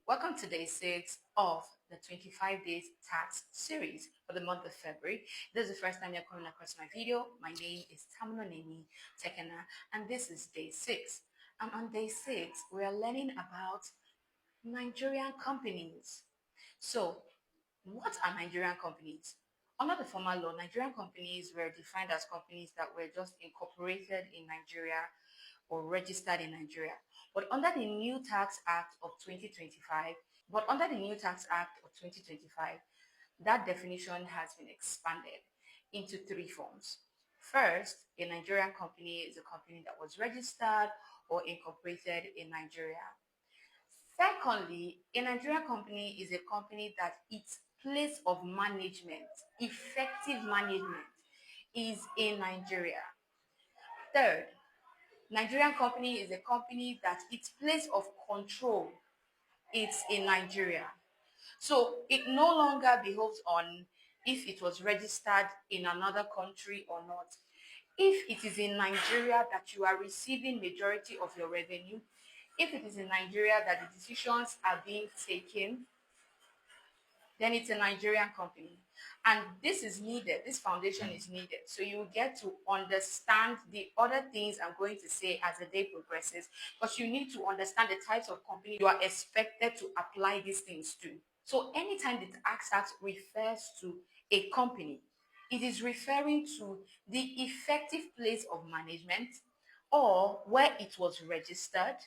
Welcome to day 6 of the 25 days tax series for the month of February. If this is the first time you're coming across my video, my name is Tamunoneni Tekena, and this is day 6. And on day 6, we are learning about Nigerian companies. So, what are Nigerian companies? Under the former law, Nigerian companies were defined as companies that were just incorporated in Nigeria or registered in Nigeria. But under the new Tax Act of 2025, that definition has been expanded into three forms. First, a Nigerian company is a company that was registered or incorporated in Nigeria. Secondly, a Nigerian company is a company that its place of management, effective management, is in Nigeria. Third, Nigerian company is a company that its place of control is in Nigeria. So it no longer behoves on if it was registered in another country or not. If it is in Nigeria that you are receiving majority of your revenue, if it is in Nigeria that the decisions are being taken, then it's a Nigerian company. And this is needed, this foundation is needed. So you get to understand the other things I'm going to say as the day progresses, because you need to understand the types of company you are expected to apply these things to. So anytime the Tax Act refers to a company, it is referring to the effective place of management or where it was registered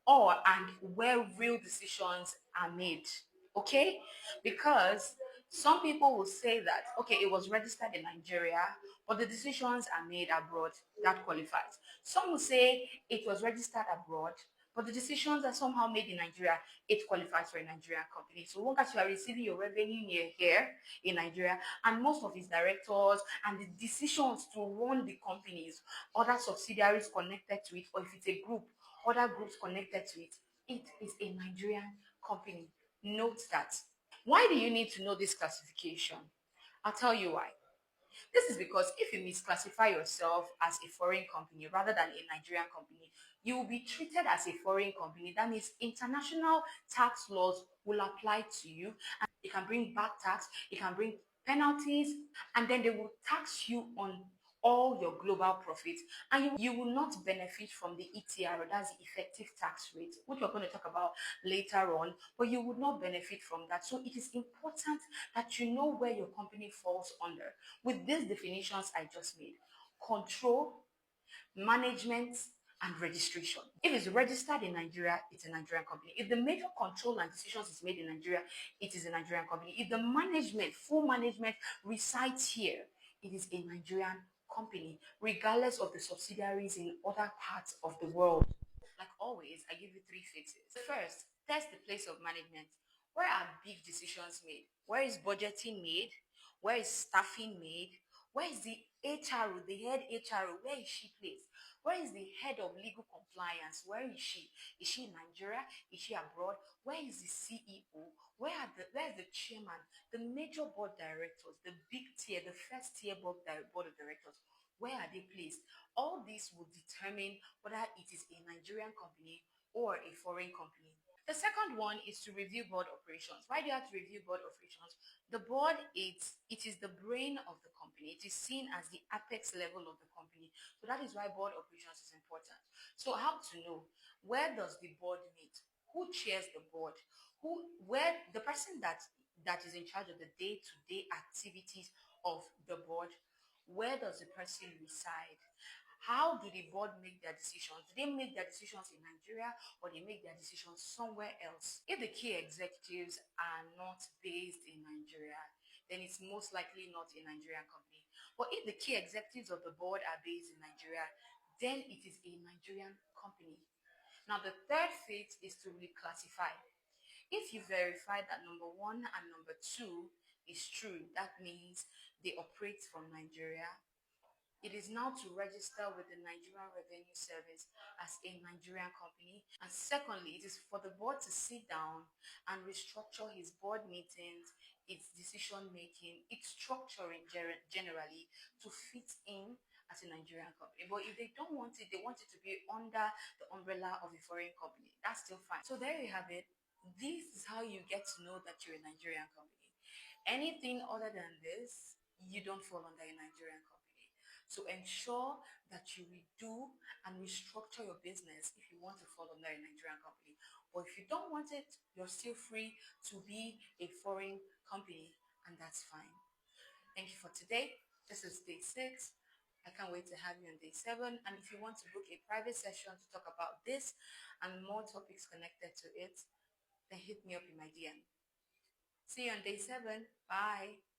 or and where real decisions are made. Okay? Because some people will say that, okay, it was registered in Nigeria, but the decisions are made abroad. That qualifies. Some will say it was registered abroad, but the decisions are somehow made in Nigeria. It qualifies for a Nigerian company. So long as you are receiving your revenue here in Nigeria, and most of its directors and the decisions to run the companies, other subsidiaries connected to it, or if it's a group, other groups connected to it, it is a Nigerian company. Note that. Why do you need to know this classification? I'll tell you why. This is because if you misclassify yourself as a foreign company rather than a Nigerian company, you will be treated as a foreign company. That means international tax laws will apply to you. And it can bring back tax, it can bring penalties, and then they will tax you on all your global profits, and you will not benefit from the ETR, that's the effective tax rate, which we're going to talk about later on, but you would not benefit from that. So it is important that you know where your company falls under with these definitions I just made: control, management, and registration. If it's registered in Nigeria, it's a Nigerian company. If the major control and decisions is made in Nigeria, it is a Nigerian company. If the management, full management, resides here, it is a Nigerian company, regardless of the subsidiaries in other parts of the world. Like always, I give you three fixes. First, test the place of management. Where are big decisions made? Where is budgeting made? Where is staffing made? Where is the HRO, the head HRO? Where is she placed? Where is the head of legal compliance? Where is she? Is she in Nigeria? Is she abroad? Where is the CEO? Where is the chairman? The major board directors, the big tier, the first tier board of directors. Where are they placed? All this will determine whether it is a Nigerian company or a foreign company. The second one is to review board operations. Why do you have to review board operations? The board, it is the brain of the company. It is seen as the apex level of the company. So that is why board operations is important. So how to know? Where does the board meet? Who chairs the board? Where the person that is in charge of the day-to-day activities of the board? Where does the person reside? How do the board make their decisions? Do they make their decisions in Nigeria or they make their decisions somewhere else? If the key executives are not based in Nigeria, then it's most likely not a Nigerian company. But if the key executives of the board are based in Nigeria, then it is a Nigerian company. Now, the third phase is to reclassify. If you verify that number one and number two is true, that means they operate from Nigeria. It is now to register with the Nigerian Revenue Service as a Nigerian company. And secondly, it is for the board to sit down and restructure his board meetings, its decision making, its structuring generally to fit in as a Nigerian company. But if they don't want it, they want it to be under the umbrella of a foreign company. That's still fine. So there you have it. This is how how you get to know that you're a Nigerian company. Anything other than this, you don't fall under a Nigerian company. So ensure that you redo and restructure your business if you want to fall under a Nigerian company. Or if you don't want it, you're still free to be a foreign company, and that's fine. Thank you for today. This is day 6. I can't wait to have you on day 7. And if you want to book a private session to talk about this and more topics connected to it, then hit me up in my DM. See you on day 7. Bye.